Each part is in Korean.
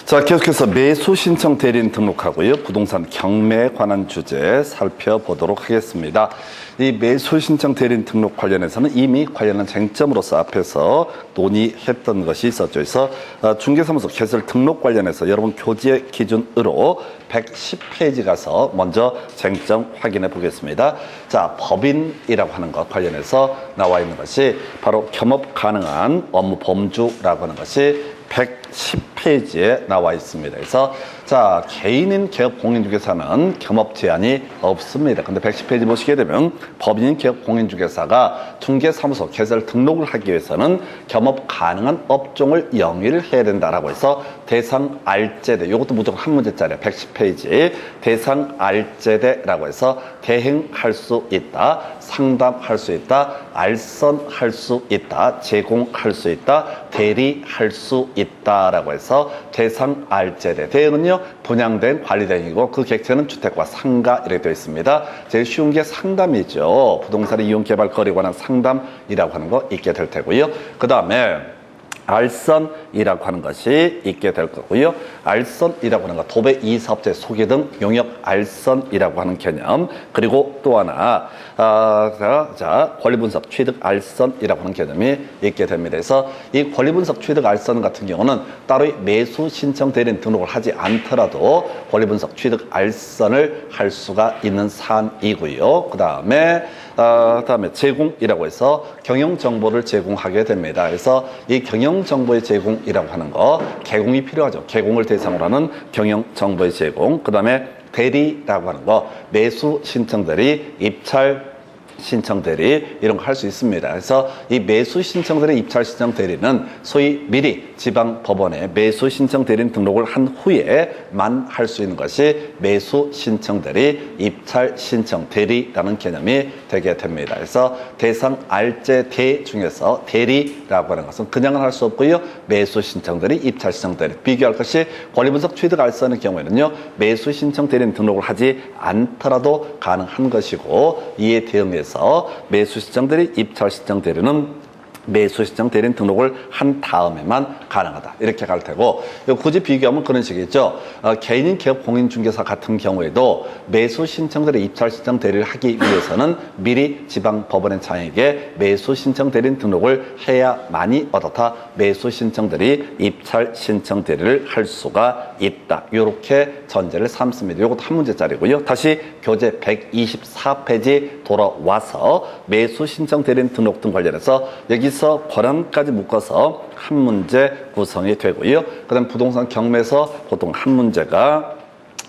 자, 계속해서 매수 신청 대리인 등록하고요. 부동산 경매에 관한 주제 살펴보도록 하겠습니다. 이 매수 신청 대리인 등록 관련해서는 이미 관련한 쟁점으로서 앞에서 논의했던 것이 있었죠. 그래서 중개사무소 개설 등록 관련해서 여러분 교재 기준으로 110페이지 가서 먼저 쟁점 확인해 보겠습니다. 자, 법인이라고 하는 것 관련해서 나와 있는 것이 바로 겸업 가능한 업무 범주라고 하는 것이 110페이지에 나와 있습니다. 그래서 자, 개인인 개업 공인중개사는 겸업 제한이 없습니다. 근데 110페이지 보시게 되면 법인인 개업 공인중개사가 중개사무소 개설 등록을 하기 위해서는 겸업 가능한 업종을 영위를 해야 된다라고 해서 대상 알제대, 이것도 무조건 한 문제짜리야. 110페이지 대상 알제대라고 해서 대행할 수 있다, 상담할 수 있다, 알선할 수 있다, 제공할 수 있다, 대리할 수 있다라고 해서 대상 알제대. 대행은요 분양된 관리대행이고 그 객체는 주택과 상가 이렇게 되어 있습니다. 제일 쉬운 게 상담이죠. 부동산의 이용 개발 거래에 관한 상담이라고 하는 거 있게 될 테고요. 그 다음에 알선이라고 하는 것이 있게 될 거고요. 알선이라고 하는 거 도배 이사업체 소개 등 용역 알선이라고 하는 개념, 그리고 또 하나 권리분석 취득 알선이라고 하는 개념이 있게 됩니다. 그래서 이 권리분석 취득 알선 같은 경우는 따로 매수 신청 대리인 등록을 하지 않더라도 권리분석 취득 알선을 할 수가 있는 사안이고요. 그 다음에 제공이라고 해서 경영 정보를 제공하게 됩니다. 그래서 이 경영 정보의 제공이라고 하는 거, 개공이 필요하죠. 개공을 대상으로 하는 경영 정보의 제공. 그 다음에 대리라고 하는 거, 매수 신청 대리, 입찰 신청 대리 이런 거 할 수 있습니다. 그래서 이 매수 신청 대리, 입찰 신청 대리는 소위 미리 지방 법원에 매수 신청 대리인 등록을 한 후에만 할 수 있는 것이 매수 신청 대리, 입찰 신청 대리라는 개념이 되게 됩니다. 그래서 대상 알제 대 중에서 대리라고 하는 것은 그냥은 할 수 없고요. 매수 신청 대리, 입찰 신청 대리. 비교할 것이 권리분석 취득 알선의 경우에는요, 매수 신청 대리인 등록을 하지 않더라도 가능한 것이고, 이에 대응해서 매수 신청 대리, 입찰 신청 대리는 매수 신청 대리인 등록을 한 다음에만 가능하다. 이렇게 갈 테고, 굳이 비교하면 그런 식이죠. 개인인 개업 공인중개사 같은 경우에도 매수 신청 대리, 입찰 신청 대리를 하기 위해서는 미리 지방 법원의 장에게 매수 신청 대리인 등록을 해야만이 어떻다. 매수 신청 대리, 입찰 신청 대리를 할 수가 있다. 이렇게 전제를 삼습니다. 이것도 한 문제짜리고요. 다시 교재 124페이지 돌아와서 매수 신청 대리인 등록 등 관련해서 여기서 권한까지 묶어서 한 문제 구성이 되고요. 그 다음 부동산 경매에서 보통 한 문제가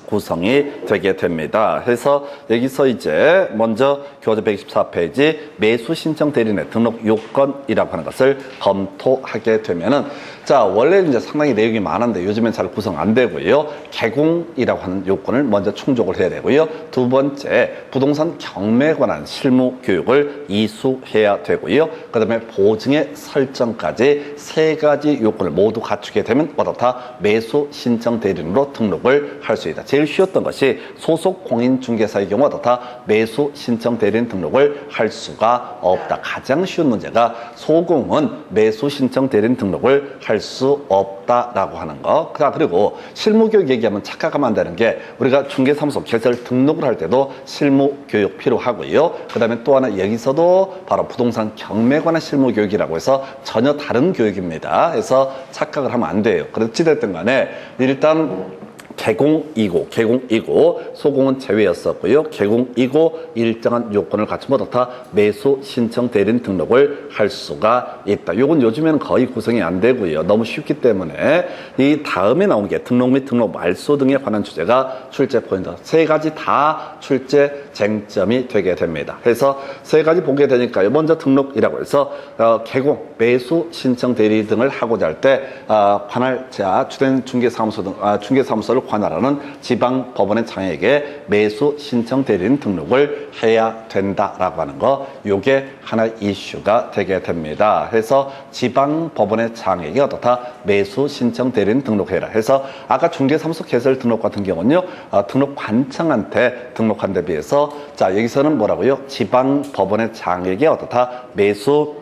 구성이 되게 됩니다. 그래서 여기서 이제 먼저 교재 124페이지 매수 신청 대리인의 등록 요건이라고 하는 것을 검토하게 되면은, 자, 원래 이제 상당히 내용이 많은데 요즘엔 잘 구성 안 되고요. 개공이라고 하는 요건을 먼저 충족을 해야 되고요. 두 번째, 부동산 경매에 관한 실무 교육을 이수해야 되고요. 그 다음에 보증의 설정까지 세 가지 요건을 모두 갖추게 되면 어떻다? 매수 신청 대리인으로 등록을 할 수 있다. 제일 쉬웠던 것이 소속 공인중개사의 경우 어떻다? 매수 신청 대리인 등록을 할 수가 없다. 가장 쉬운 문제가 소공은 매수 신청 대리인 등록을 할 수 없다라고 하는 거. 그리고 실무교육 얘기하면 착각하면 안 되는 게, 우리가 중개사무소 개설 등록을 할 때도 실무교육 필요하고요. 그 다음에 또 하나 여기서도 바로 부동산 경매에 관한 실무교육이라고 해서 전혀 다른 교육입니다. 그래서 착각을 하면 안 돼요. 어찌됐든 간에 일단 개공이고 소공은 제외였었고요. 개공이고 일정한 요건을 갖추면 어떻다? 매수 신청 대리인 등록을 할 수가 있다. 요건 요즘에는 거의 구성이 안 되고요. 너무 쉽기 때문에 이 다음에 나오는 게 등록 및 등록 말소 등에 관한 주제가 출제 포인트. 세 가지 다 출제 쟁점이 되게 됩니다. 그래서 세 가지 보게 되니까요. 먼저 등록이라고 해서 개공, 매수 신청 대리 등을 하고자 할 때 관할자, 주된 중개사무소 등 중개사무소를 관할하는 지방 법원의 장에게 매수 신청 대리인 등록을 해야 된다라고 하는 거, 요게 하나의 이슈가 되게 됩니다. 그래서 지방 법원의 장에게 어떻다? 매수 신청 대리인 등록해라. 해서 아까 중개사무소 개설 등록 같은 경우는요, 등록관청한테 등록한 데 비해서, 자, 여기서는 뭐라고요? 지방 법원의 장에게 어떻다? 매수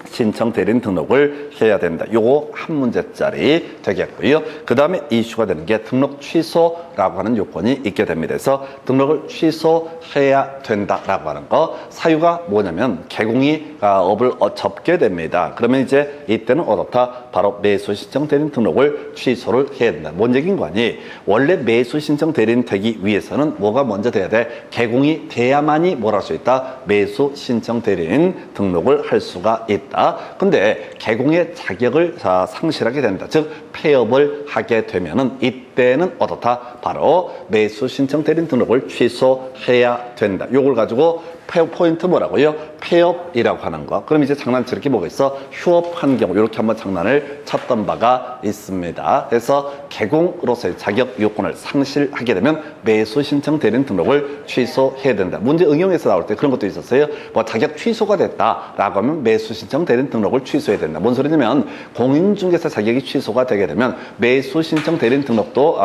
신청 대리인 등록을 해야 된다. 요거 한 문제짜리 되겠고요. 그 다음에 이슈가 되는 게 등록 취소라고 하는 요건이 있게 됩니다. 그래서 등록을 취소해야 된다라고 하는 거. 사유가 뭐냐면 개공이 업을 접게 됩니다. 그러면 이제 이때는 어떻다? 바로 매수 신청 대리인 등록을 취소를 해야 된다. 뭔 얘기인 거 아니? 원래 매수 신청 대리인 되기 위해서는 뭐가 먼저 돼야 돼? 개공이 돼야만이 뭘 할 수 있다? 매수 신청 대리인 등록을 할 수가 있다. 근데 개공의 자격을 상실하게 된다. 즉 폐업을 하게 되면은 이때는 어떻다? 바로 매수 신청 대리인 등록을 취소해야 된다. 요걸 가지고 폐업 포인트 뭐라고요? 폐업이라고 하는 거. 그럼 이제 장난칠 게 뭐가 있어? 휴업한 경우 이렇게 한번 장난을 쳤던 바가 있습니다. 그래서 개공으로서의 자격 요건을 상실하게 되면 매수 신청 대리인 등록을 취소해야 된다. 문제 응용에서 나올 때 그런 것도 있었어요. 뭐 자격 취소가 됐다라고 하면 매수 신청 대리인 등록을 취소해야 된다. 뭔 소리냐면 공인중개사 자격이 취소가 되게 되면 매수 신청 대리인 등록도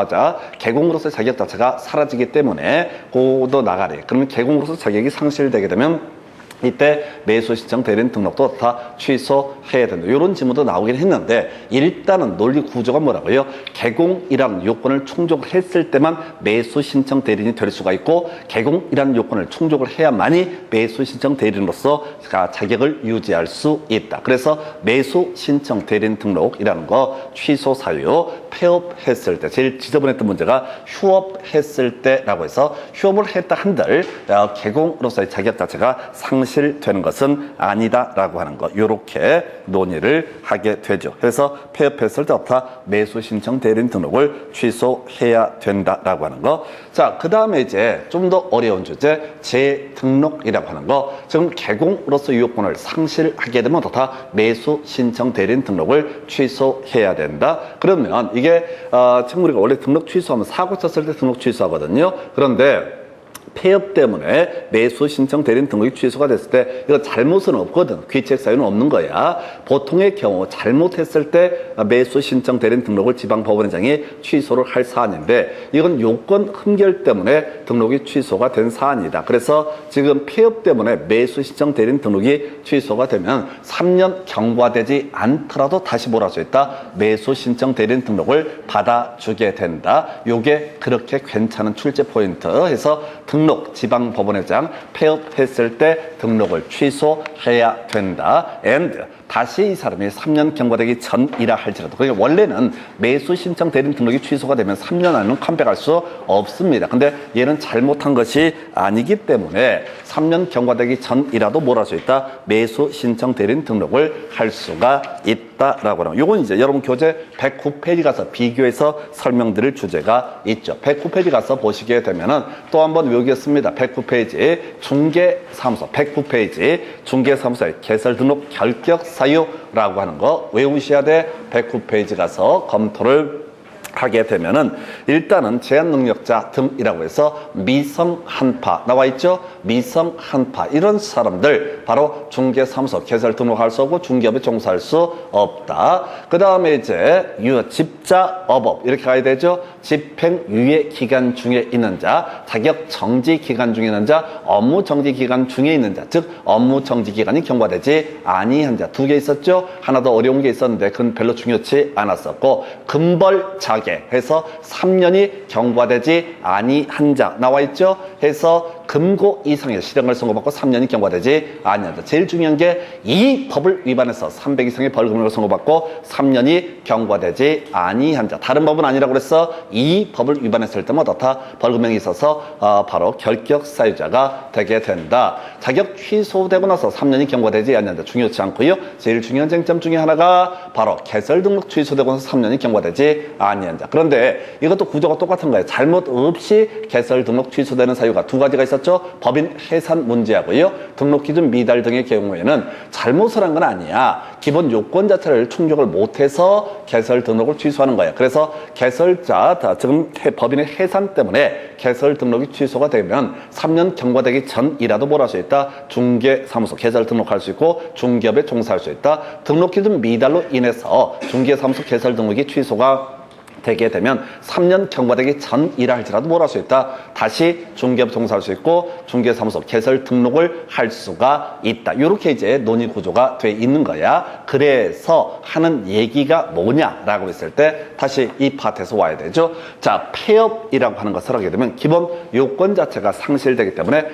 개공으로서의 자격 자체가 사라지기 때문에 그도 나가래. 그러면 개공으로서 자격이 상실되게 되면 이때 매수 신청 대리인 등록도 다 취소해야 된다. 이런 질문도 나오긴 했는데 일단은 논리 구조가 뭐라고요? 개공이라는 요건을 충족을 했을 때만 매수 신청 대리인이 될 수가 있고 개공이라는 요건을 충족을 해야만이 매수 신청 대리인으로서 자격을 유지할 수 있다. 그래서 매수 신청 대리인 등록이라는 거 취소 사유 폐업했을 때 제일 지저분했던 문제가 휴업했을 때라고 해서 휴업을 했다 한들 개공으로서의 자격 자체가 상실되는 것은 아니다라고 하는 거 이렇게 논의를 하게 되죠. 그래서 폐업했을 때부터 매수 신청 대리인 등록을 취소해야 된다라고 하는 거. 자, 그 다음에 이제 좀 더 어려운 주제 재등록이라고 하는 거. 지금 개공으로서 요건을 상실하게 되면 어떻다? 매수 신청 대리인 등록을 취소해야 된다. 그러면 이게 지금 우리가 원래 등록 취소하면 사고 쳤을 때 등록 취소하거든요. 그런데 폐업 때문에 매수 신청 대리인 등록이 취소가 됐을 때 이거 잘못은 없거든. 귀책 사유는 없는 거야. 보통의 경우 잘못했을 때 매수 신청 대리인 등록을 지방법원장이 취소를 할 사안인데 이건 요건 흠결 때문에 등록이 취소가 된 사안이다. 그래서 지금 폐업 때문에 매수 신청 대리인 등록이 취소가 되면 3년 경과되지 않더라도 다시 뭘 할 수 있다? 매수 신청 대리인 등록을 받아주게 된다. 요게 그렇게 괜찮은 출제 포인트 해서 등록 지방법원회장 폐업했을 때 등록을 취소해야 된다. and 다시 이 사람이 3년 경과되기 전이라 할지라도 그러니까 원래는 매수 신청 대리인 등록이 취소가 되면 3년 안에는 컴백할 수 없습니다. 근데 얘는 잘못한 것이 아니기 때문에 3년 경과되기 전이라도 뭘 할 수 있다? 매수 신청 대리인 등록을 할 수가 있다라고 하는 요건 이제 여러분 교재 109페이지 가서 비교해서 설명드릴 주제가 있죠. 109페이지 가서 보시게 되면은 또 한번 외우겠습니다. 109페이지 중개사무소 109페이지 중개사무소의 개설 등록 결격 사유라고 하는 거 외우셔야 돼. 109페이지 가서 검토를 하게 되면은 일단은 제한 능력자 등이라고 해서 미성 한파 나와 있죠. 미성 한파 이런 사람들 바로 중개사무소 개설 등록할 수 없고 중개업에 종사할 수 없다. 그 다음에 이제 집자업업 이렇게 가야 되죠. 집행유예 기간 중에 있는 자, 자격 정지 기간 중에 있는 자, 업무 정지 기간 중에 있는 자, 즉 업무 정지 기간이 경과되지 아니한 자 두 개 있었죠. 하나 더 어려운 게 있었는데 그건 별로 중요치 않았었고 금벌자계 해서 3년이 경과되지 아니한 자 나와 있죠. 해서 금고 이상의 실형을 선고받고 3년이 경과되지 아니한다. 제일 중요한 게 이 법을 위반해서 300 이상의 벌금을 선고받고 3년이 경과되지 아니한 자. 다른 법은 아니라고 그래서 이 법을 위반했을 때면 어떻다? 벌금형이 있어서 바로 결격 사유자가 되게 된다. 자격 취소되고 나서 3년이 경과되지 아니한다. 중요치 않고요. 제일 중요한 쟁점 중에 하나가 바로 개설 등록 취소되고 나서 3년이 경과되지 아니한다. 그런데 이것도 구조가 똑같은 거예요. 잘못 없이 개설 등록 취소되는 사유가 두 가지가 있었죠. 법인 해산 문제하고요. 등록 기준 미달 등의 경우에는 잘못을 한 건 아니야. 기본 요건 자체를 충족을 못해서 개설 등록을 취소하는 거예요. 그래서 개설자, 지금 법인의 해산 때문에 개설 등록이 취소가 되면 3년 경과되기 전이라도 뭘 할 수 있다? 중개사무소 개설 등록할 수 있고 중개업에 종사할 수 있다. 등록 기준 미달로 인해서 중개사무소 개설 등록이 취소가 되게 되면 3년 경과되기 전이라 할지라도 뭘 할 수 있다? 다시 중개업 종사할 수 있고 중개사무소 개설 등록을 할 수가 있다. 이렇게 이제 논의 구조가 돼 있는 거야. 그래서 하는 얘기가 뭐냐라고 했을 때 다시 이 파트에서 와야 되죠. 자, 폐업이라고 하는 것을 하게 되면 기본 요건 자체가 상실되기 때문에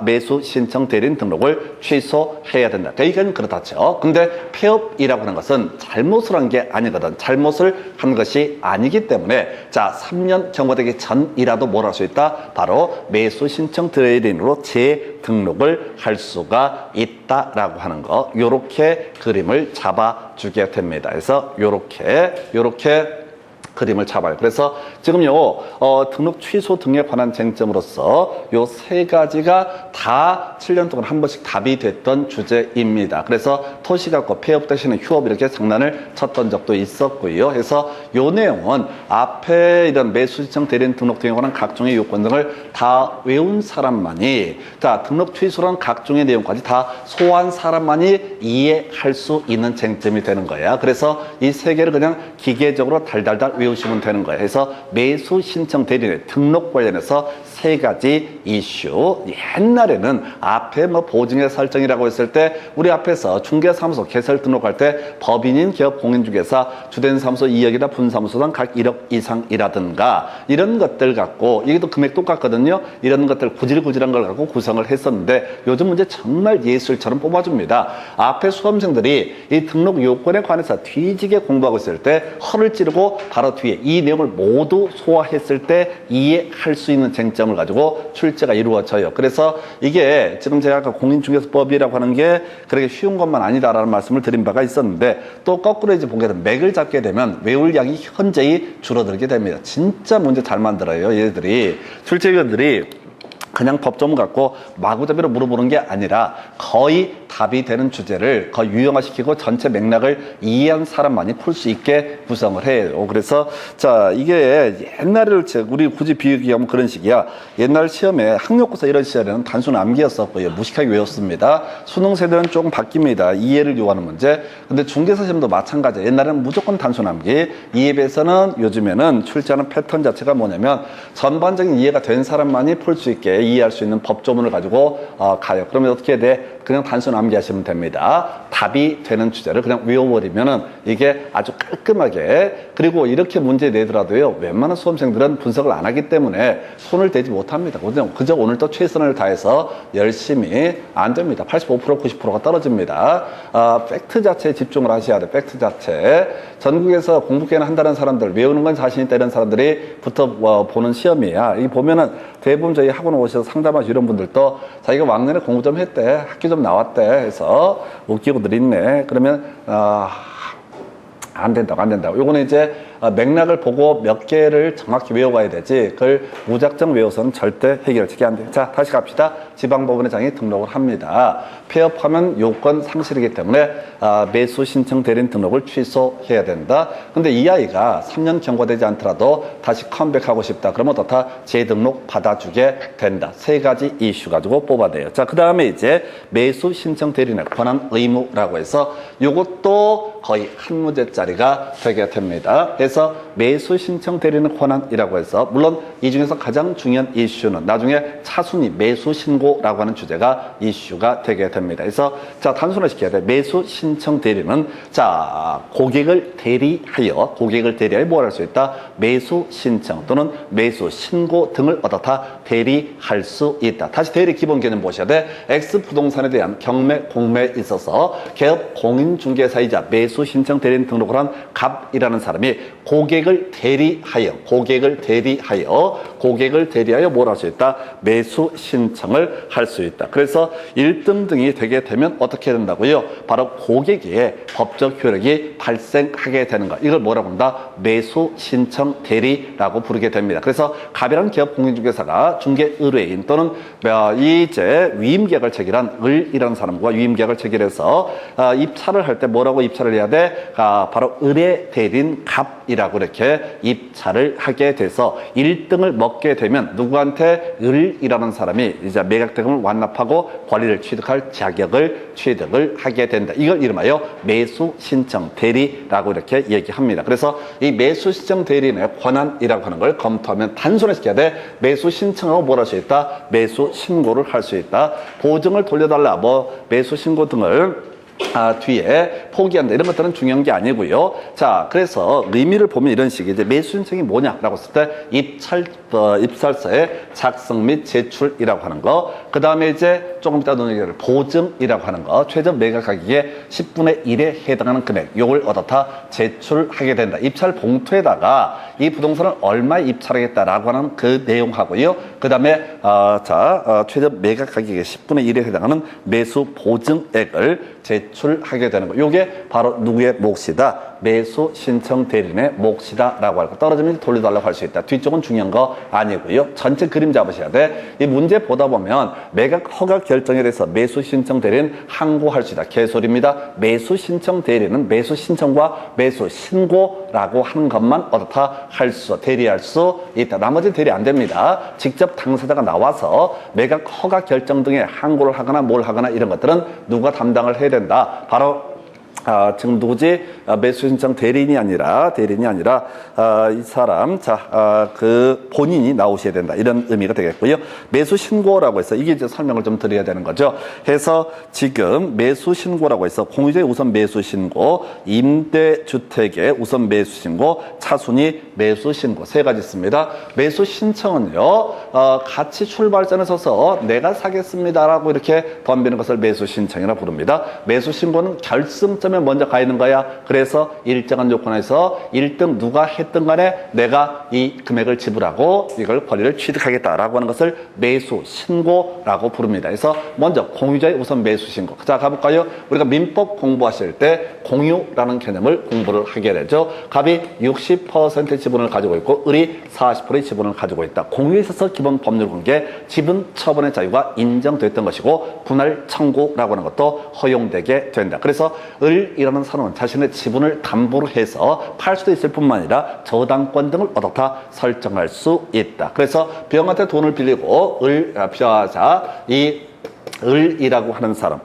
매수 신청 대리인 등록을 취소해야 된다. 이건 그렇다죠. 근데 폐업이라고 하는 것은 잘못을 한 게 아니거든. 잘못을 한 것이 아니기 때문에 자, 3년 경과되기 전이라도 뭘 할 수 있다? 바로 매수 신청 대리인으로 재등록을 할 수가 있다라고 하는 거. 요렇게 그림을 잡아주게 됩니다. 그래서 요렇게 그림을 잡아요. 그래서 지금요, 등록 취소 등에 관한 쟁점으로서 요 세 가지가 다 7년 동안 한 번씩 답이 됐던 주제입니다. 그래서 토시 갖고 폐업 대신에 휴업 이렇게 장난을 쳤던 적도 있었고요. 그래서 요 내용은 앞에 이런 매수신청 대리인 등록 등에 관한 각종의 요건 등을 다 외운 사람만이, 자, 등록 취소란 각종의 내용까지 다 소화한 사람만이 이해할 수 있는 쟁점이 되는 거야. 그래서 이 세 개를 그냥 기계적으로 달달달 외우시면 되는 거예요. 그래서 매수 신청 대리인의 등록 관련해서 세 가지 이슈. 옛날에는 앞에 뭐 보증의 설정이라고 했을 때 우리 앞에서 중개사무소 개설 등록할 때 법인인 기업 공인중개사 주된 사무소 2억이나 분사무소당 각 1억 이상이라든가 이런 것들 갖고, 이게 또 금액 똑같거든요. 이런 것들 구질구질한 걸 갖고 구성을 했었는데 요즘 문제 정말 예술처럼 뽑아줍니다. 앞에 수험생들이 이 등록 요건에 관해서 뒤지게 공부하고 있을 때 허를 찌르고 바로 뒤에 이 내용을 모두 소화했을 때 이해할 수 있는 쟁점을 가지고 출제가 이루어져요. 그래서 이게 지금 제가 아까 공인중개사법이라고 하는 게 그렇게 쉬운 것만 아니다라는 말씀을 드린 바가 있었는데, 또 거꾸로 이제 보게 되면 맥을 잡게 되면 외울 양이 현저히 줄어들게 됩니다. 진짜 문제 잘 만들어요. 얘들이, 출제위원들이 그냥 법조문 갖고 마구잡이로 물어보는 게 아니라 거의 답이 되는 주제를 거의 유형화시키고 전체 맥락을 이해한 사람만이 풀 수 있게 구성을 해요. 그래서 자, 이게 옛날을 우리 굳이 비교하면 그런 식이야. 옛날 시험에 학력고사 이런 시절에는 단순 암기였었고요. 무식하게 외웠습니다. 수능 세대는 조금 바뀝니다. 이해를 요하는 문제. 근데 중개사 시험도 마찬가지예요. 옛날에는 무조건 단순 암기. 이에 비해서는 요즘에는 출제하는 패턴 자체가 뭐냐면 전반적인 이해가 된 사람만이 풀 수 있게 이해할 수 있는 법조문을 가지고 가요. 그러면 어떻게 해야 돼? 그냥 단순 암기하시면 됩니다. 답이 되는 주제를 그냥 외워버리면은 이게 아주 깔끔하게, 그리고 이렇게 문제 내더라도요, 웬만한 수험생들은 분석을 안 하기 때문에 손을 대지 못합니다. 그저 오늘 또 최선을 다해서 열심히 안 됩니다. 85% 90%가 떨어집니다. 팩트 자체에 집중을 하셔야 돼. 팩트 자체. 전국에서 공부계는 한다는 사람들, 외우는 건 자신 있다 이런 사람들이 보는 시험이야. 이 보면은 대부분 저희 학원 오셔서 상담하시는 이런 분들도 자기가 왕년에 공부 좀 했대, 학교 좀 나왔대 해서 웃기고들 있네. 그러면 안 된다고. 요거는 이제 맥락을 보고 몇 개를 정확히 외워가야 되지, 그걸 무작정 외워서는 절대 해결책이 안 돼요. 자, 다시 갑시다. 지방법원의 장에 등록을 합니다. 폐업하면 요건 상실이기 때문에 매수 신청 대리인 등록을 취소해야 된다. 근데 이 아이가 3년 경과되지 않더라도 다시 컴백하고 싶다. 그러면 어떻다? 재등록 받아주게 된다. 세 가지 이슈 가지고 뽑아내요. 자, 그 다음에 이제 매수 신청 대리인의 권한 의무라고 해서 요것도 거의 한 문제짜리가 되게 됩니다. 그래서 매수 신청 대리인 권한이라고 해서, 물론 이 중에서 가장 중요한 이슈는 나중에 차순위 매수 신고라고 하는 주제가 이슈가 되게 됩니다. 그래서 자, 단순화시켜야 돼. 매수 신청 대리는 자, 고객을 대리하여 뭘 할 수 있다? 매수 신청 또는 매수 신고 등을 어떻다? 대리할 수 있다. 다시 대리 기본 개념 보셔야 돼. X 부동산에 대한 경매 공매에 있어서 개업 공인중개사이자 매수 신청 대리인 등록을 한 갑이라는 사람이 고객을 대리하여 뭘 할 수 있다? 매수 신청을 할 수 있다. 그래서 1등 등이 되게 되면 어떻게 된다고요? 바로 고객의 법적 효력이 발생하게 되는 것. 이걸 뭐라고 한다? 매수 신청 대리라고 부르게 됩니다. 그래서 갑이라는 기업 공인중개사가 중개 의뢰인 또는 이제 위임계약을 체결한 을이라는 사람과 위임계약을 체결해서 입찰을 할 때 뭐라고 입찰을 해야 돼? 바로 의뢰 대리인 갑이라고 이렇게 입찰을 하게 돼서 1등을 먹게 되면 누구한테 을이라는 사람이 이제 매각 대금을 완납하고 권리를 취득할 자격을 취득을 하게 된다. 이걸 이름하여 매수 신청 대리라고 이렇게 얘기합니다. 그래서 이 매수 신청 대리인의 권한이라고 하는 걸 검토하면 단순화시켜야 돼. 매수 신청하고 뭘 할 수 있다? 매수 신고를 할 수 있다. 보증을 돌려달라, 뭐 매수 신고 등을 뒤에 포기한다, 이런 것들은 중요한 게 아니고요. 자, 그래서 의미를 보면 이런 식이죠. 이제 매수 신청이 뭐냐라고 했을 때 입찰서의 작성 및 제출이라고 하는 거, 그 다음에 이제 조금 이따 논의할 보증이라고 하는 거, 최저 매각 가격의 10분의 1에 해당하는 금액, 요걸 얻어다 제출하게 된다. 입찰 봉투에다가 이 부동산을 얼마에 입찰하겠다라고 하는 그 내용하고요. 그 다음에 최저 매각 가격의 10분의 1에 해당하는 매수 보증액을 제출하게 되는 거. 요게 바로 누구의 몫이다? 매수 신청 대리인의 몫이다라고 할 거. 떨어지면 돌려달라고 할 수 있다. 뒤쪽은 중요한 거 아니고요. 전체 그림 잡으셔야 돼. 이 문제 보다 보면 매각 허가 결정에 대해서 매수 신청 대리인 항고할 수 있다. 개소리입니다. 매수 신청 대리는 매수 신청과 매수 신고라고 하는 것만 어떻다 대리할 수 있다. 나머지는 대리 안 됩니다. 직접 당사자가 나와서 매각 허가 결정 등의 항고를 하거나 뭘 하거나 이런 것들은 누가 담당을 해야 된다. 바로 지금 누구지? 매수 신청 대리인이 아니라 이 사람, 그 본인이 나오셔야 된다, 이런 의미가 되겠고요. 매수 신고라고 해서 이게 이제 설명을 좀 드려야 되는 거죠. 해서 지금 매수 신고라고 해서 공유주의 우선 매수 신고, 임대주택의 우선 매수 신고, 차순위 매수 신고 세 가지 있습니다. 매수 신청은요, 같이 출발선에 서서 내가 사겠습니다라고 이렇게 덤비는 것을 매수 신청이라 부릅니다. 매수 신고는 결승점에 먼저 가 있는 거야. 그래서 일정한 조건에서 1등 누가 했든 간에 내가 이 금액을 지불하고 이걸 권리를 취득하겠다라고 하는 것을 매수 신고라고 부릅니다. 그래서 먼저 공유자의 우선 매수 신고. 자, 가볼까요? 우리가 민법 공부하실 때 공유라는 개념을 공부를 하게 되죠. 갑이 60% 지분을 가지고 있고 을이 40%의 지분을 가지고 있다. 공유에 있어서 기본 법률 관계 지분 처분의 자유가 인정됐던 것이고 분할 청구라고 하는 것도 허용되게 된다. 그래서 을이라는 사람은 자신의 지분을 담보로 해서 팔 수도 있을 뿐만 아니라 저당권 등을 얻어다 설정할 수 있다. 그래서 병한테 돈을 빌리고 을이라고 하는 사람,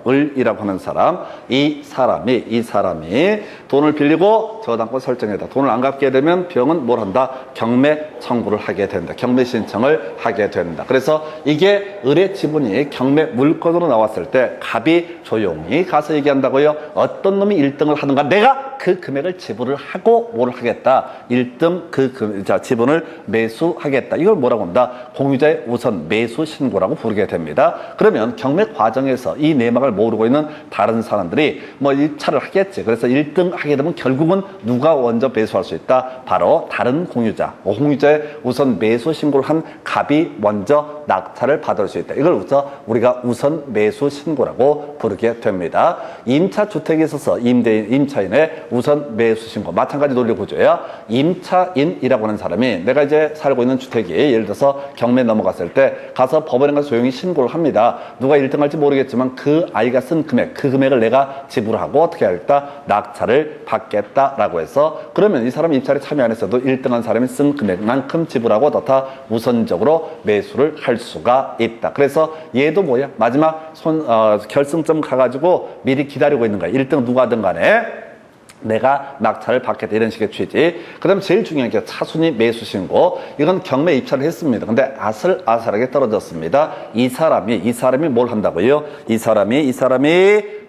이 사람이 돈을 빌리고 저당권 설정했다. 돈을 안 갚게 되면 병은 뭘 한다? 경매 청구를 하게 된다. 경매 신청을 하게 된다. 그래서 이게 을의 지분이 경매 물건으로 나왔을 때 갑이 조용히 가서 얘기한다고요. 어떤 놈이 1등을 하든가 내가 그 금액을 지불을 하고 뭘 하겠다. 1등 지분을 매수하겠다. 이걸 뭐라고 합니다? 공유자의 우선 매수 신고라고 부르게 됩니다. 그러면 경매 과정에서 이 내막을 모르고 있는 다른 사람들이 뭐 입찰을 하겠지. 그래서 1등 하게 되면 결국은 누가 먼저 매수할 수 있다? 바로 다른 공유자의 우선 매수 신고를 한 갑이 먼저 낙찰을 받을 수 있다. 이걸 우리가 우선 매수 신고라고 부르게 됩니다. 임차 주택에 있어서 임차인의 우선 매수 신고 마찬가지 논리 구조야. 임차인이라고 하는 사람이 내가 이제 살고 있는 주택이 예를 들어서 경매 넘어갔을 때 가서 법원에 가서 조용히 신고를 합니다. 누가 1등 할지 모르겠지만 그 아이가 쓴 금액, 그 금액을 내가 지불하고 어떻게 하겠다? 낙찰을 받겠다라고 해서 그러면 이 사람이 입찰에 참여 안 했어도 1등한 사람이 쓴 금액만큼 지불하고 더 우선적으로 매수를 할 수가 있다. 그래서 얘도 뭐야? 마지막 결승점 가가지고 미리 기다리고 있는 거야. 1등 누가 하든 간에 내가 낙찰을 받겠다, 이런 식의 취지. 그 다음에 제일 중요한 게 차순위 매수 신고. 이건 경매 입찰을 했습니다. 근데 아슬아슬하게 떨어졌습니다. 이 사람이 뭘 한다고요? 이 사람이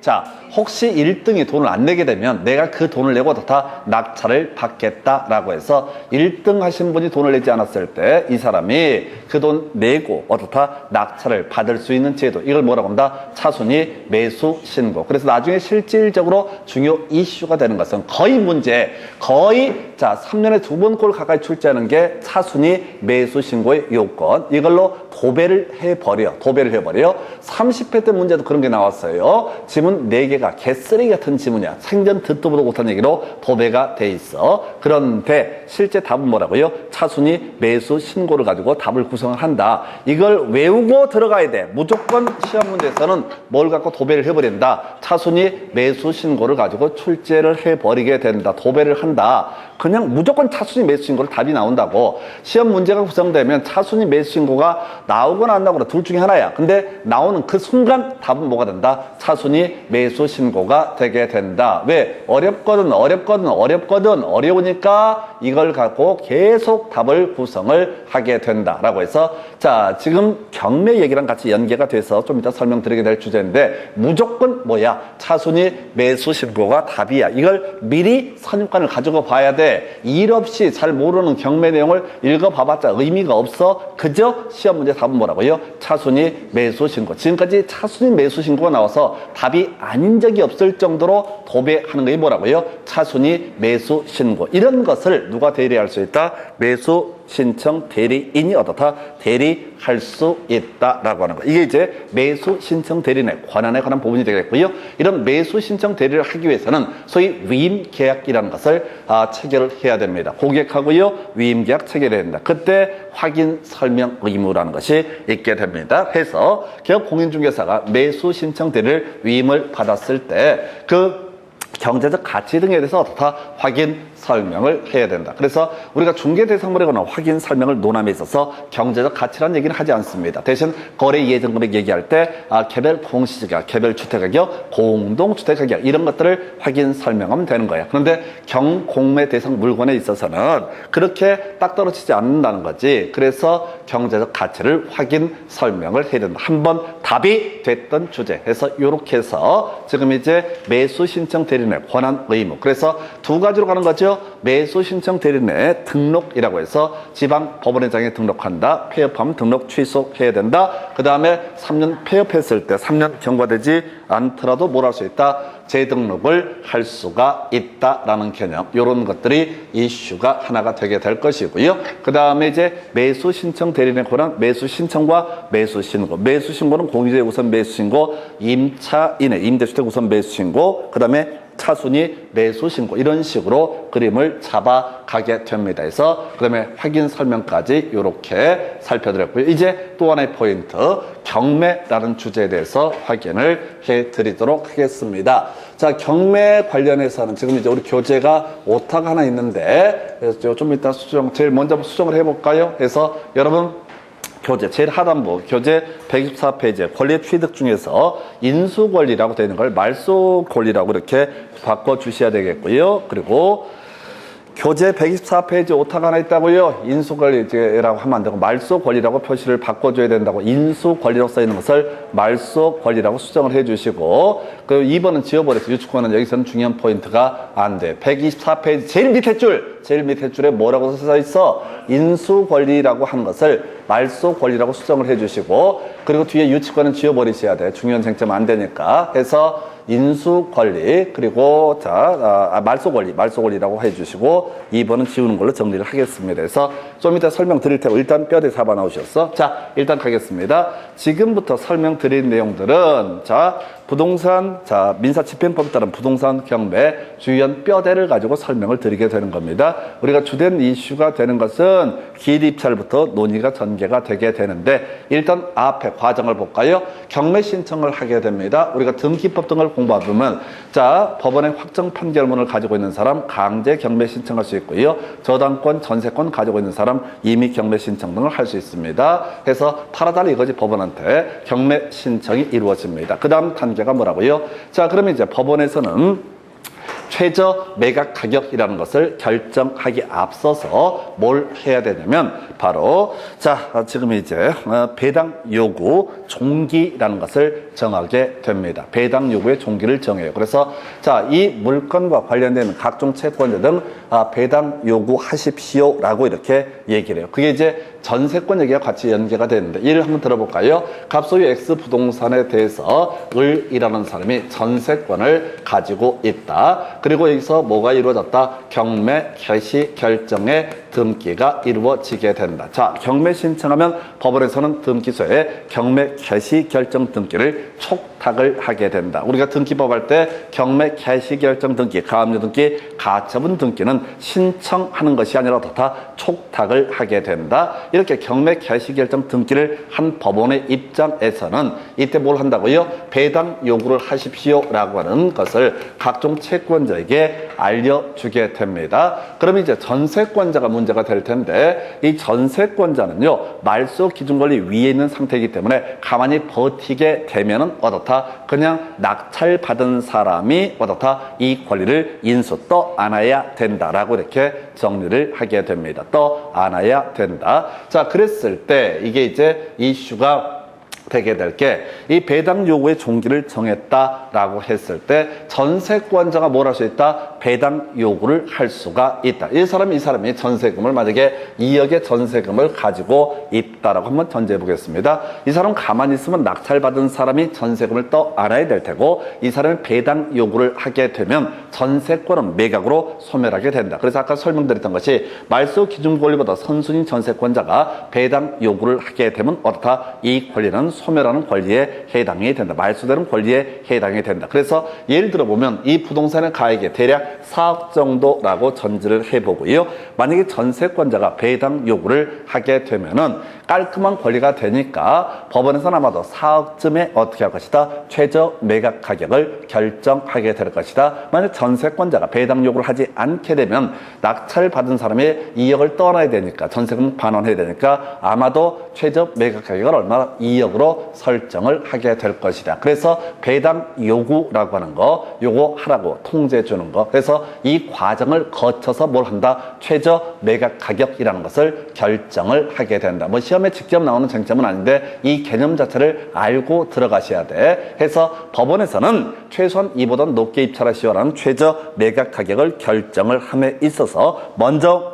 자, 혹시 1등이 돈을 안 내게 되면 내가 그 돈을 내고 다 낙찰을 받겠다라고 해서 1등 하신 분이 돈을 내지 않았을 때 이 사람이 그 돈 내고 어떻다 낙찰을 받을 수 있는 제도, 이걸 뭐라고 합니다? 차순위 매수 신고. 그래서 나중에 실질적으로 중요 이슈가 되는 것은 거의 3년에 2번 꼴 가까이 출제하는 게 차순위 매수 신고의 요건. 이걸로 도배를 해버려. 30회 때 문제도 그런 게 나왔어요. 지문 4개가 개쓰레기 같은 지문이야. 생전 듣도 보도 못한 얘기로 도배가 돼 있어. 그런데 실제 답은 뭐라고요? 차순위 매수 신고를 가지고 답을 구성을 한다. 이걸 외우고 들어가야 돼. 무조건 시험 문제에서는 뭘 갖고 도배를 해버린다. 차순위 매수 신고를 가지고 출제를 해버리게 된다. 도배를 한다. 그냥 무조건 차순위 매수 신고로 답이 나온다고. 시험 문제가 구성되면 차순위 매수 신고가 나오거나 안 나오거나 둘 중에 하나야. 근데 나오는 그 순간 답은 뭐가 된다? 차순위 매수 신고가 되게 된다. 왜? 어려우니까 이걸 갖고 계속 답을 구성을 하게 된다라고 해서, 자, 지금 경매 얘기랑 같이 연계가 돼서 좀 이따 설명드리게 될 주제인데, 무조건 뭐야? 차순위 매수 신고가 답이야. 이걸 미리 선입관을 가지고 봐야 돼. 일 없이 잘 모르는 경매 내용을 읽어봐봤자 의미가 없어. 그저 시험 문제 답은 뭐라고요? 차순위 매수 신고. 지금까지 차순위 매수 신고가 나와서 답이 아닌 적이 없을 정도로 도배하는 것이 뭐라고요? 차순위 매수 신고. 이런 것을 누가 대리할 수 있다? 매수 신청 대리인이 어떻다? 대리할 수 있다라고 하는 거. 이게 이제 매수 신청 대리인의 권한에 관한 부분이 되겠고요. 이런 매수 신청 대리를 하기 위해서는 소위 위임 계약이라는 것을 체결을 해야 됩니다. 고객하고요, 위임 계약 체결해야 된다. 그때 확인 설명 의무라는 것이 있게 됩니다. 해서 기업 공인중개사가 매수 신청 대리를 위임을 받았을 때 그 경제적 가치 등에 대해서 어떻다? 확인 설명을 해야 된다. 그래서 우리가 중개 대상물에 관한 확인 설명을 논함에 있어서 경제적 가치라는 얘기는 하지 않습니다. 대신 거래 예정 금액 얘기할 때 개별 공시지가, 개별 주택 가격, 공동주택 가격 이런 것들을 확인 설명하면 되는 거예요. 그런데 경공매 대상 물건에 있어서는 그렇게 딱 떨어지지 않는다는 거지. 그래서 경제적 가치를 확인 설명을 해야 된다. 한번 답이 됐던 주제 해서 이렇게 해서 지금 이제 매수 신청 대리인의 권한 의무. 그래서 두 가지로 가는 거죠. 매수 신청 대리인의 등록이라고 해서 지방 법원회장에 등록한다. 폐업하면 등록 취소해야 된다. 그 다음에 3년 폐업했을 때 3년 경과되지 않더라도 뭘 할 수 있다? 재등록을 할 수가 있다라는 개념. 이런 것들이 이슈가 하나가 되게 될 것이고요. 그 다음에 이제 매수 신청 대리인의 권한, 매수 신청과 매수 신고. 매수 신고는 공유주의 우선 매수 신고, 임차인의 임대주택 우선 매수 신고, 그 다음에 차순위 매수 신고 이런 식으로 그림을 잡아가게 됩니다. 그래서 그 다음에 확인 설명까지 이렇게 살펴드렸고요. 이제 또 하나의 포인트, 경매라는 주제에 대해서 확인을 해드리도록 하겠습니다. 자, 경매 관련해서는 지금 이제 우리 교재가 오타가 하나 있는데 그래서 좀 이따 제일 먼저 수정을 해볼까요? 해서 여러분 교재 제일 하단부 교재 124페이지에 권리 취득 중에서 인수 권리라고 되어 있는 걸 말소 권리라고 이렇게 바꿔 주셔야 되겠고요. 그리고 교재 124페이지 오타가 하나 있다고요. 인수 권리라고 하면 안 되고 말소 권리라고 표시를 바꿔줘야 된다고. 인수 권리라고 써 있는 것을 말소 권리라고 수정을 해주시고, 그 2번은 지워버려서 유축권은 여기서는 중요한 포인트가 안 돼. 124페이지 제일 밑에 줄에 뭐라고 써 있어? 인수 권리라고 하는 것을 말소 권리라고 수정을 해주시고, 그리고 뒤에 유치권은 지워버리셔야 돼. 중요한 쟁점 안 되니까. 해서 인수 권리, 그리고 말소 권리라고 해주시고 2번은 지우는 걸로 정리를 하겠습니다. 그래서 좀 이따 설명 드릴 테고 일단 뼈대 잡아 나오셨어. 자, 일단 가겠습니다. 지금부터 설명 드릴 내용들은 부동산, 민사집행법에 따른 부동산 경매 주연 뼈대를 가지고 설명을 드리게 되는 겁니다. 우리가 주된 이슈가 되는 것은 기일 입찰부터 논의가 전개가 되게 되는데, 일단 앞에 과정을 볼까요? 경매 신청을 하게 됩니다. 우리가 등기법 등을 공부하면 법원의 확정 판결문을 가지고 있는 사람 강제 경매 신청할 수 있고요. 저당권, 전세권 가지고 있는 사람 임의 경매 신청 등을 할 수 있습니다. 해서 팔아달라 이거지. 법원한테 경매 신청이 이루어집니다. 그 다음 단계가 뭐라고요? 그러면 이제 법원에서는 최저 매각 가격이라는 것을 결정하기 앞서서 뭘 해야 되냐면 바로 지금 이제 배당 요구 종기라는 것을 정하게 됩니다. 배당 요구의 종기를 정해요. 그래서 이 물건과 관련된 각종 채권자 등 배당 요구하십시오라고 이렇게 얘기를 해요. 그게 이제 전세권 얘기가 같이 연계가 되는데 이를 한번 들어볼까요? 갑소유 X 부동산에 대해서 을이라는 사람이 전세권을 가지고 있다. 그리고 여기서 뭐가 이루어졌다? 경매 개시 결정에 등기가 이루어지게 된다. 자, 경매 신청하면 법원에서는 등기소에 경매 개시 결정 등기를 촉탁을 하게 된다. 우리가 등기법 할 때 경매 개시 결정 등기, 가압류 등기, 가처분 등기는 신청하는 것이 아니라 다 촉탁을 하게 된다. 이렇게 경매 개시 결정 등기를 한 법원의 입장에서는 이때 뭘 한다고요? 배당 요구를 하십시오라고 하는 것을 각종 채권자에게 알려주게 됩니다. 그럼 이제 전세권자가 문제가 될 텐데, 이 전세권자는요, 말소 기준권리 위에 있는 상태이기 때문에 가만히 버티게 되면은 어떻다? 그냥 낙찰받은 사람이 어떻다? 이 권리를 인수 떠안아야 된다라고 이렇게 정리를 하게 됩니다. 떠안아야 된다. 자, 그랬을 때 이게 이제 이슈가 되게 될 게, 이 배당 요구의 종기를 정했다라고 했을 때 전세권자가 뭘 할 수 있다? 배당 요구를 할 수가 있다. 이 사람이 전세금을 만약에 2억의 전세금을 가지고 있다라고 한번 전제해 보겠습니다. 이 사람 가만히 있으면 낙찰받은 사람이 전세금을 떠안아야 될 테고, 이 사람이 배당 요구를 하게 되면 전세권은 매각으로 소멸하게 된다. 그래서 아까 설명드렸던 것이 말소 기준 권리보다 선순위 전세권자가 배당 요구를 하게 되면 어떻다? 이 권리는 소멸하는 권리에 해당이 된다. 말소되는 권리에 해당이 된다. 그래서 예를 들어 보면 이 부동산의 가액이 대략 4억 정도라고 전제를 해보고요. 만약에 전세권자가 배당 요구를 하게 되면은 깔끔한 권리가 되니까 법원에서는 아마도 4억쯤에 어떻게 할 것이다? 최저 매각 가격을 결정하게 될 것이다. 만약 전세권자가 배당 요구를 하지 않게 되면 낙찰 받은 사람이 2억을 떠나야 되니까, 전세금 반환해야 되니까 아마도 최저 매각 가격을 얼마나 2억으로 설정을 하게 될 것이다. 그래서 배당 요구라고 하는 거, 요거 하라고 통지해 주는 거. 그래서 이 과정을 거쳐서 뭘 한다? 최저 매각 가격이라는 것을 결정을 하게 된다. 뭐 시험에 직접 나오는 쟁점은 아닌데 이 개념 자체를 알고 들어가셔야 돼. 해서 법원에서는 최소한 이보다 높게 입찰하시오라는 최저 매각 가격을 결정을 함에 있어서 먼저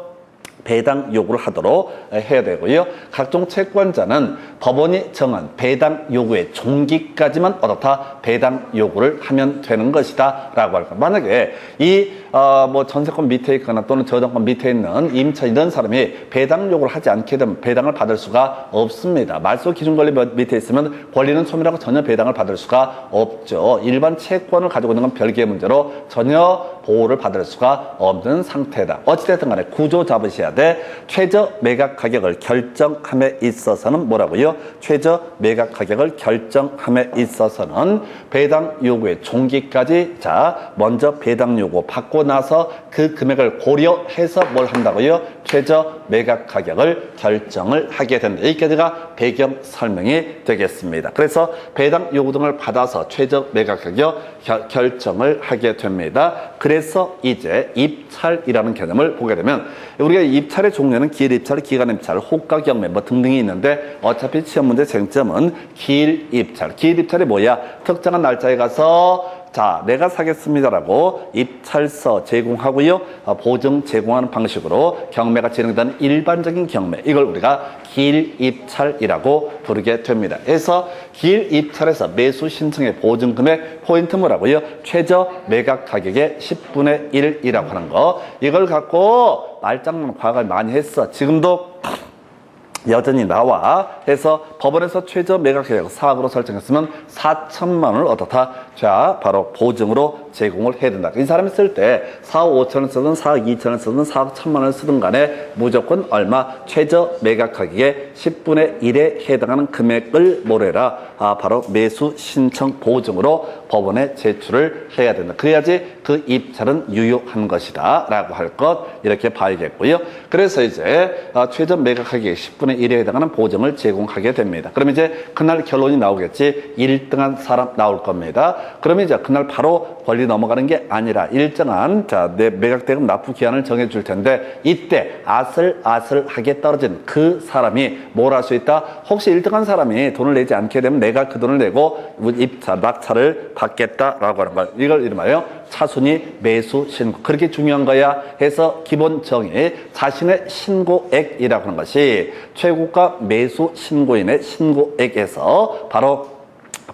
배당 요구를 하도록 해야 되고요. 각종 채권자는 법원이 정한 배당 요구의 종기까지만 어떻다? 배당 요구를 하면 되는 것이다 라고 할까. 만약에 이 뭐 전세권 밑에 있거나 또는 저당권 밑에 있는 임차 이런 사람이 배당 요구를 하지 않게 되면 배당을 받을 수가 없습니다. 말소 기준 권리 밑에 있으면 권리는 소멸하고 전혀 배당을 받을 수가 없죠. 일반 채권을 가지고 있는 건 별개의 문제로 전혀 보호를 받을 수가 없는 상태다. 어찌됐든 간에 구조 잡으셔야 돼. 최저 매각 가격을 결정함에 있어서는 뭐라고요? 최저 매각 가격을 결정함에 있어서는 배당 요구의 종기까지, 자, 먼저 배당 요구 받고 나서 그 금액을 고려해서 뭘 한다고요? 최저 매각 가격을 결정을 하게 된다. 여기까지가 배경 설명이 되겠습니다. 그래서 배당 요구 등을 받아서 최저 매각 가격 결정을 하게 됩니다. 그래서 이제 입찰이라는 개념을 보게 되면, 우리가 입찰의 종류는 기일 입찰, 기간 입찰, 호가 경매 뭐 등등이 있는데, 어차피 시험 문제 쟁점은 기일 입찰. 기일 입찰이 뭐야? 특정한 날짜에 가서 자, 내가 사겠습니다라고 입찰서 제공하고요, 보증 제공하는 방식으로 경매가 진행되는 일반적인 경매, 이걸 우리가 기일 입찰이라고 부르게 됩니다. 그래서 기일 입찰에서 매수 신청의 보증 금액 포인트 뭐라고요? 최저 매각 가격의 10분의 1이라고 하는 거. 이걸 갖고 말장난 과거에 많이 했어. 지금도 여전히 나와. 해서 법원에서 최저 매각 가격 4억으로 설정했으면 4천만 원을 어떻다? 자, 바로 보증으로 제공을 해야 된다. 이 사람이 쓸 때 4억 5천 원 쓰든 4억 2천 원 쓰든 4억 1천만 원을 쓰든 간에 무조건 얼마? 최저 매각 가격의 10분의 1에 해당하는 금액을 뭐래라? 바로 매수 신청 보증으로 법원에 제출을 해야 된다. 그래야지 그 입찰은 유효한 것이다 라고 할 것, 이렇게 봐야겠고요. 그래서 이제 최저 매각 가격의 10분의 1에 해당하는 보증을 제공하게 됩니다. 그럼 이제 그날 결론이 나오겠지. 1등한 사람 나올 겁니다. 그러면 이제 그날 바로 권리 넘어가는 게 아니라 일정한, 자, 내 매각대금 납부 기한을 정해줄 텐데, 이때 아슬아슬하게 떨어진 그 사람이 뭘 할 수 있다? 혹시 1등한 사람이 돈을 내지 않게 되면 내가 그 돈을 내고 입찰, 낙찰을 받겠다라고 하는 걸, 이걸 이름하여 차순위 매수 신고. 그렇게 중요한 거야 해서 기본 정의, 자신의 신고액이라고 하는 것이 최고가 매수 신고인의 신고액에서 바로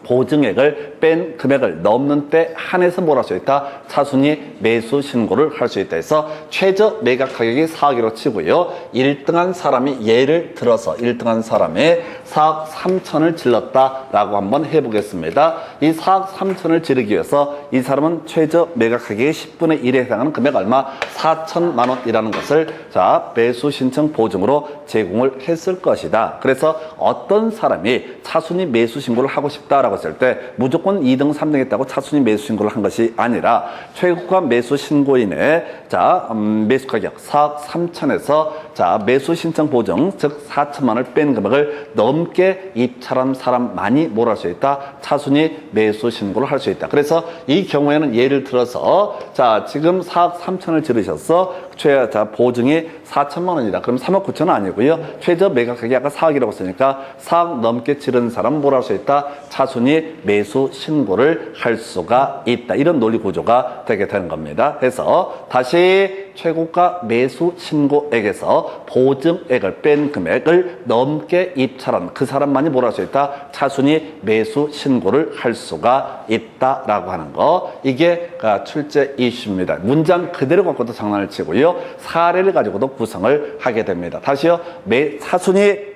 보증액을 뺀 금액을 넘는 때 한해서 뭘 할 수 있다? 차순위 매수 신고를 할 수 있다 해서 최저 매각 가격이 4억이라고 치고요. 1등한 사람이 예를 들어서 1등한 사람이 4억 3천을 질렀다라고 한번 해보겠습니다. 이 4억 3천을 지르기 위해서 이 사람은 최저 매각 가격의 10분의 1에 해당하는 금액 얼마? 4천만 원이라는 것을 자 매수 신청 보증으로 제공을 했을 것이다. 그래서 어떤 사람이 차순위 매수 신고를 하고 싶다라고 했을 때 무조건 2등, 3등 했다고 차순위 매수 신고를 한 것이 아니라 최고가 매수 신고인의 자 매수 가격 4억 3천에서 자 매수 신청 보증 즉 4천만 원을 뺀 금액을 넘게 입찰한 사람만이 뭘 할 수 있다? 차순위 매수 신고를 할 수 있다. 그래서 이 경우에는 예를 들어서 자 지금 4억 3천을 지르셨어. 자 보증이 4천만 원이다. 그럼 3억 9천 원 아니고요. 최저 매각 가격이 아까 4억이라고 했으니까 4억 넘게 지른 사람은 뭘 할 수 있다? 차순위 매수 신고를 할 수가 있다. 이런 논리 구조가 되게 되는 겁니다. 그래서 다시 최고가 매수 신고액에서 보증액을 뺀 금액을 넘게 입찰한 그 사람만이 뭘 할 수 있다? 차순위 매수 신고를 할 수가 있다라고 하는 거. 이게 출제 이슈입니다. 문장 그대로 갖고도 장난을 치고요. 사례를 가지고도 구성을 하게 됩니다. 다시요. 차순위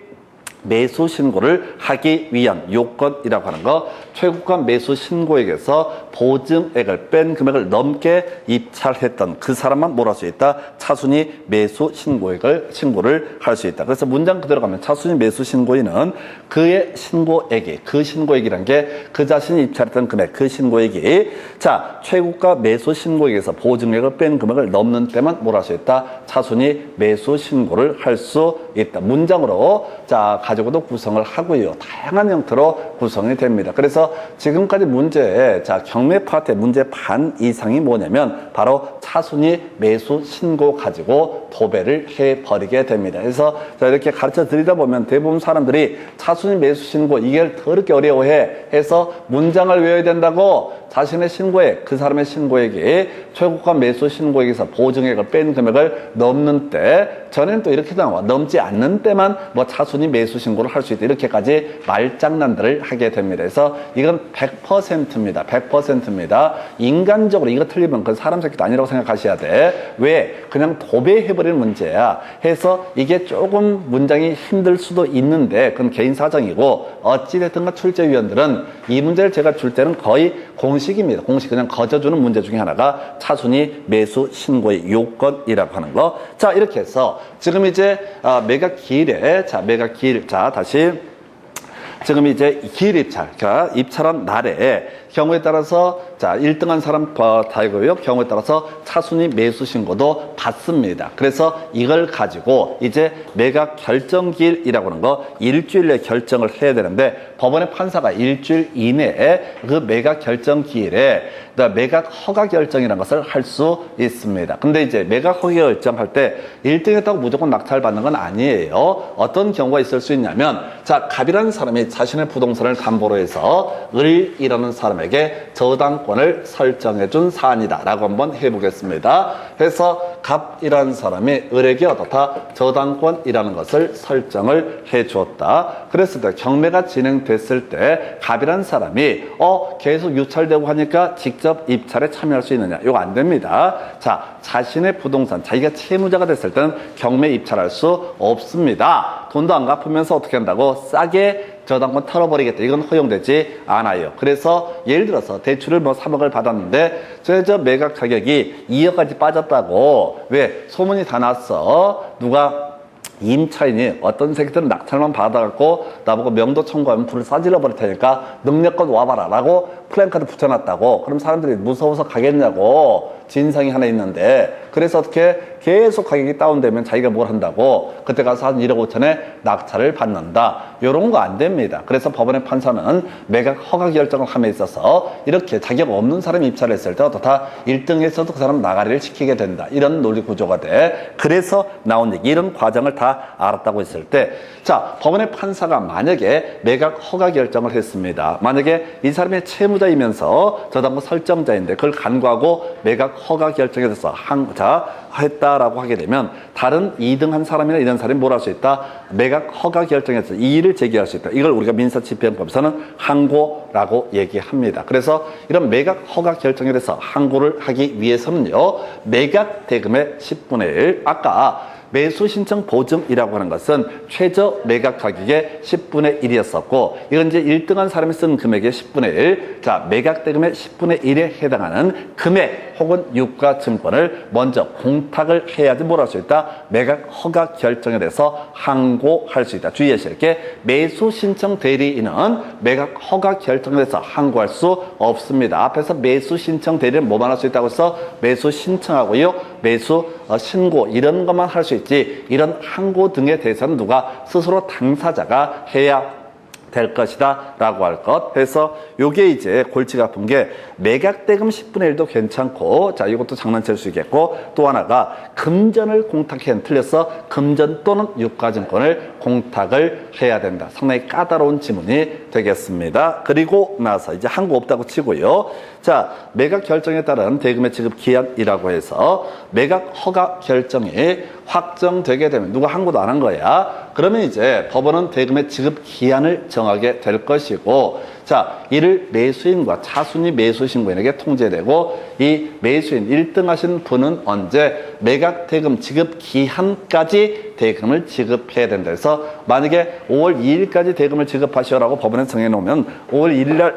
매수 신고를 하기 위한 요건이라고 하는 거. 최고가 매수 신고액에서 보증액을 뺀 금액을 넘게 입찰했던 그 사람만 뭘 할 수 있다? 차순위 매수 신고를 할 수 있다. 그래서 문장 그대로 가면 차순위 매수 신고인은 그의 신고액이 그 신고액이란 게 그 자신이 입찰했던 금액 그 신고액이 자 최고가 매수 신고액에서 보증액을 뺀 금액을 넘는 때만 뭘 할 수 있다? 차순위 매수 신고를 할 수 있다. 문장으로 자 가지고도 구성을 하고요. 다양한 형태로 구성이 됩니다. 그래서 지금까지 문제에 자 경매 파트의 문제 반 이상이 뭐냐면 바로 차순위 매수 신고 가지고 도배를 해버리게 됩니다. 그래서 자 이렇게 가르쳐 드리다 보면 대부분 사람들이 차순위 매수 신고 이게 더럽게 어려워해 해서 문장을 외워야 된다고 자신의 신고액 그 사람의 신고액이 최고가 매수 신고액에서 보증액을 뺀 금액을 넘는 때 전에는 또 이렇게 나와 넘지 않는 때만 뭐 차순위 매수 신고를 할 수 있다 이렇게까지 말장난들을 하게 됩니다. 그래서 이건 100%입니다. 100%입니다. 인간적으로 이거 틀리면 그건 사람 새끼도 아니라고 생각하셔야 돼. 왜? 그냥 도배해버리는 문제야. 해서 이게 조금 문장이 힘들 수도 있는데 그건 개인 사정이고 어찌됐든가 출제위원들은 이 문제를 제가 줄 때는 거의 공식입니다. 공식 그냥 거저주는 문제 중에 하나가 차순위 매수 신고의 요건이라고 하는 거. 자 이렇게 해서 지금 이제 매각 기일에 자 매각 기일 자 다시 지금 이제 기일 입찰 그러니까 입찰한 날에 경우에 따라서 자 1등한 사람 다이고요. 경우에 따라서 차순위 매수 신고도 받습니다. 그래서 이걸 가지고 이제 매각 결정기일이라고 하는 거 일주일 내에 결정을 해야 되는데 법원의 판사가 일주일 이내에 그 매각 결정기일에 매각 허가 결정이라는 것을 할 수 있습니다. 근데 이제 매각 허가 결정할 때 1등했다고 무조건 낙찰 받는 건 아니에요. 어떤 경우가 있을 수 있냐면 자 갑이라는 사람이 자신의 부동산을 담보로 해서 을이라는 사람에게 저당권을 설정해 준 사안이다 라고 한번 해보겠습니다. 해서 갑이라는 사람이 을에게 어떻다? 저당권이라는 것을 설정을 해 주었다. 그랬을 때 경매가 진행됐을 때 갑이라는 사람이 계속 유찰되고 하니까 직접 입찰에 참여할 수 있느냐? 이거 안 됩니다. 자, 자신의 부동산, 자기가 채무자가 됐을 때는 경매 입찰할 수 없습니다. 돈도 안 갚으면서 어떻게 한다고? 싸게 저당권 털어버리겠다. 이건 허용되지 않아요. 그래서 예를 들어서 대출을 뭐 3억을 받았는데 저 매각 가격이 2억까지 빠졌다고 왜 소문이 다 났어. 누가 임차인이 어떤 새끼들은 낙찰만 받아갖고 나보고 명도 청구하면 불을 싸질러 버릴 테니까 능력껏 와봐라 라고 플랜카드 붙여놨다고. 그럼 사람들이 무서워서 가겠냐고. 진상이 하나 있는데 그래서 어떻게 계속 가격이 다운되면 자기가 뭘 한다고 그때 가서 한 1억 5천에 낙찰을 받는다. 이런 거 안 됩니다. 그래서 법원의 판사는 매각 허가 결정을 함에 있어서 이렇게 자격 없는 사람이 입찰을 했을 때 어떻다 1등에서도 그 사람 나가리를 시키게 된다. 이런 논리 구조가 돼. 그래서 나온 얘기 이런 과정을 다 알았다고 했을 때 자 법원의 판사가 만약에 매각 허가 결정을 했습니다. 만약에 이 사람의 채무자이면서 저당권 설정자인데 그걸 간과하고 매각 허가 결정에 대해서 했다라고 하게 되면 다른 2등 한 사람이나 이런 사람이 뭘 할 수 있다? 매각 허가 결정에서 이의를 제기할 수 있다. 이걸 우리가 민사집행법에서는 항고라고 얘기합니다. 그래서 이런 매각 허가 결정에 대해서 항고를 하기 위해서는요, 매각 대금의 10분의 1, 아까 매수 신청 보증이라고 하는 것은 최저 매각 가격의 10분의 1이었었고, 이건 이제 1등한 사람이 쓴 금액의 10분의 1. 자, 매각 대금의 10분의 1에 해당하는 금액 혹은 유가 증권을 먼저 공탁을 해야지 뭘 할 수 있다? 매각 허가 결정에 대해서 항고할 수 있다. 주의하셔야 할 게, 매수 신청 대리인은 매각 허가 결정에 대해서 항고할 수 없습니다. 앞에서 매수 신청 대리는 뭐만 할 수 있다고 해서 매수 신청하고요, 매수 신고 이런 것만 할 수 있지, 이런 항고 등에 대해서는 누가 스스로 당사자가 해야 될 것이다 라고 할 것. 그래서 요게 이제 골치가 아픈 게, 매각대금 10분의 1도 괜찮고, 자, 이것도 장난칠 수 있겠고, 또 하나가 금전을 공탁해. 틀렸어. 금전 또는 유가증권을 공탁을 해야 된다. 상당히 까다로운 지문이 되겠습니다. 그리고 나서 이제 항고 없다고 치고요. 자, 매각 결정에 따른 대금의 지급 기한이라고 해서 매각 허가 결정이 확정되게 되면, 누가 항고도 안 한 거야. 그러면 이제 법원은 대금의 지급 기한을 정하게 될 것이고, 자, 이를 매수인과 차순위 매수신고인에게 통제되고, 이 매수인 1등 하신 분은 언제 매각 대금 지급 기한까지 대금을 지급해야 된다 해서, 만약에 5월 2일까지 대금을 지급하시오라고 법원에 정해놓으면 5월 1일날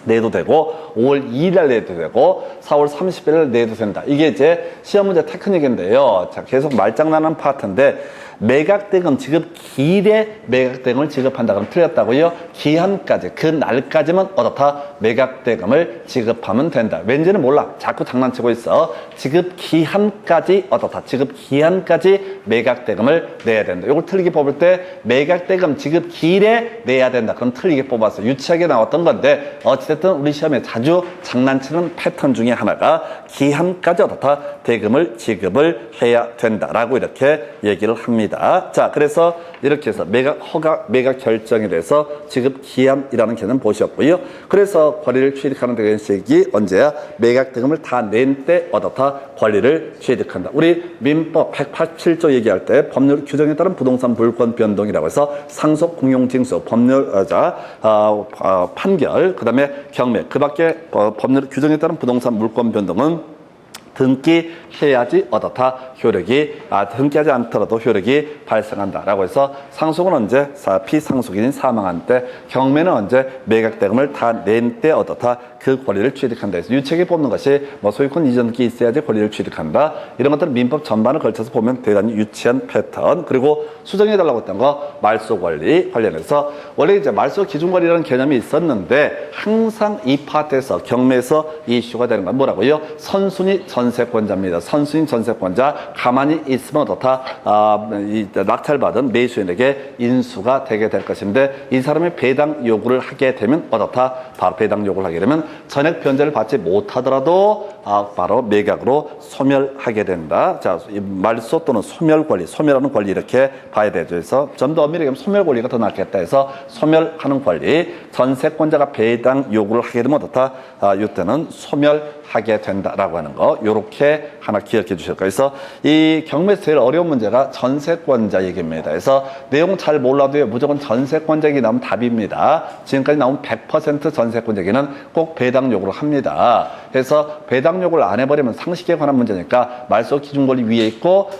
내도 되고, 5월 2일날 내도 되고, 4월 30일날 내도 된다. 이게 이제 시험 문제 테크닉인데요. 자, 계속 말장난한 파트인데, 매각대금 지급 기일에 매각대금을 지급한다 그러면 틀렸다고요? 기한까지, 그 날까지만 어떻다? 매각대금을 지급하면 된다. 왠지는 몰라. 자꾸 장난치고 있어. 지급 기한까지 어떻다? 지급 기한까지 매각대금을 내야 된다. 이걸 틀리게 뽑을 때 매각대금 지급 기일에 내야 된다. 그럼 틀리게 뽑았어. 유치하게 나왔던 건데, 어찌됐든 우리 시험에 자주 장난치는 패턴 중에 하나가 기한까지 어떻다? 대금을 지급을 해야 된다라고 이렇게 얘기를 합니다. 자, 그래서 이렇게 해서 매각 결정에 대해서 지급 기한이라는 개념 보셨고요. 그래서 권리를 취득하는 대금식이 언제야? 매각 대금을 다 낸 때 어떻다? 권리를 취득한다. 우리 민법 187조 얘기할 때 법률 규정에 따른 부동산 물권 변동이라고 해서 상속 공용징수, 판결, 그 다음에 경매, 그 밖에 법률 규정에 따른 부동산 물권 변동은 등기해야지 어떻다? 효력이, 등기하지 않더라도 효력이 발생한다라고 해서, 상속은 언제? 피상속인이 사망한 때, 경매는 언제? 매각대금을 다 낸 때 어떻다? 그 권리를 취득한다 해서 유책에 뽑는 것이 뭐 소유권 이전기 있어야지 권리를 취득한다. 이런 것들은 민법 전반을 걸쳐서 보면 대단히 유치한 패턴. 그리고 수정해달라고 했던 거, 말소 권리 관련해서, 원래 이제 말소 기준 권리라는 개념이 있었는데, 항상 이 파트에서 경매에서 이슈가 되는 건 뭐라고요? 선순위 전세권자입니다. 선순위 전세권자, 가만히 있으면 어떻다? 낙찰받은 매수인에게 인수가 되게 될 것인데, 이 사람이 배당 요구를 하게 되면 어떻다? 바로 배당 요구를 하게 되면 전액 변제를 받지 못하더라도 바로 매각으로 소멸하게 된다. 자, 말소 또는 소멸 권리, 소멸하는 권리 이렇게 봐야 되죠. 그래서 좀 더 엄밀하게 소멸 권리가 더 낫겠다 해서 소멸하는 권리, 전세권자가 배당 요구를 하게 되면 어떻다? 이때는 소멸하게 된다라고 하는 거, 요렇게 하나 기억해 주실 거예요. 그래서 이 경매에서 제일 어려운 문제가 전세권자 얘기입니다. 그래서 내용 잘 몰라도요, 무조건 전세권자 얘기 나오면 답입니다. 지금까지 나온 100% 전세권자 얘기는 꼭 배당 요구를 합니다. 그래서 배당 요구를 안 해버리면 상식에 관한 문제니까 말소 기준 권리 위에 있고,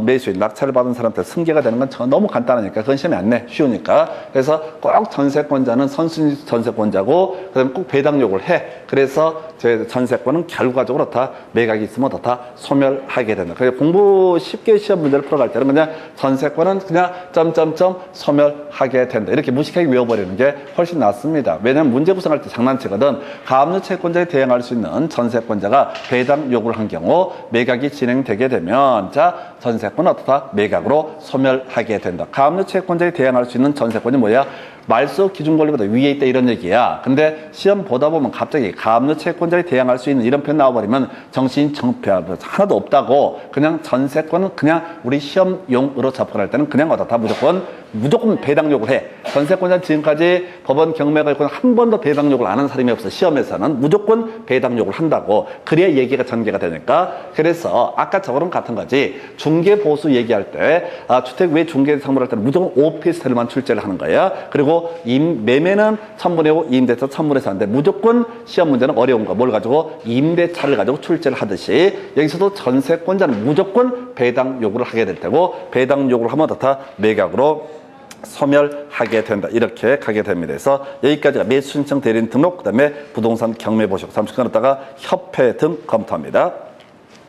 매수인 낙찰을 받은 사람한테 승계가 되는 건 너무 간단하니까 그건 시험에 안 내. 쉬우니까. 그래서 꼭 전세권자는 선순위 전세권자고, 그다음에 꼭 배당 요구를 해. 그래서 전세권은 결과적으로 다 매각이 있으면 다 소멸하게 된다. 그래서 공부 쉽게 시험 문제를 풀어갈 때는 그냥 전세권은 그냥 점점점 소멸하게 된다. 이렇게 무식하게 외워버리는 게 훨씬 낫습니다. 왜냐하면 문제 구성할 때 장난치거든. 가압류 채권자에 대응할 수 있는 전세권자가 배당 요구를 한 경우 매각이 진행되게 되면, 자, 전세권은 어떻다? 매각으로 소멸하게 된다. 가압류 채권자에 대응할 수 있는 전세권이 뭐야? 말소 기준 권리보다 위에 있다 이런 얘기야. 근데 시험 보다 보면 갑자기 가압류 채권자에 대항할 수 있는 이런 표현 나와버리면 정신 정폐 하나도 없다고. 그냥 전세권은 그냥 우리 시험용으로 접근할 때는 그냥 어떻다? 무조건 무조건 배당 요구를 해. 전세권자는 지금까지 법원 경매가 있고 한 번도 배당 요구를 안 한 사람이 없어. 시험에서는 무조건 배당 요구를 한다고. 그래야 얘기가 전개가 되니까. 그래서 아까 저거랑 같은 거지. 중개 보수 얘기할 때 주택 외 중개 상물할 때는 무조건 오피스텔만 출제를 하는 거야. 그리고 매매는 1000분의 5, 임대차 1000분의 4인데 무조건 시험 문제는 어려운 거. 뭘 가지고? 임대차를 가지고 출제를 하듯이 여기서도 전세권자는 무조건 배당 요구를 하게 될 테고 배당 요구를 하면 다 매각으로 소멸하게 된다. 이렇게 가게 됩니다. 그래서 여기까지가 매수 신청 대리인 등록, 그다음에 부동산 경매 보시고 30건 갖다가 협회 등 검토합니다.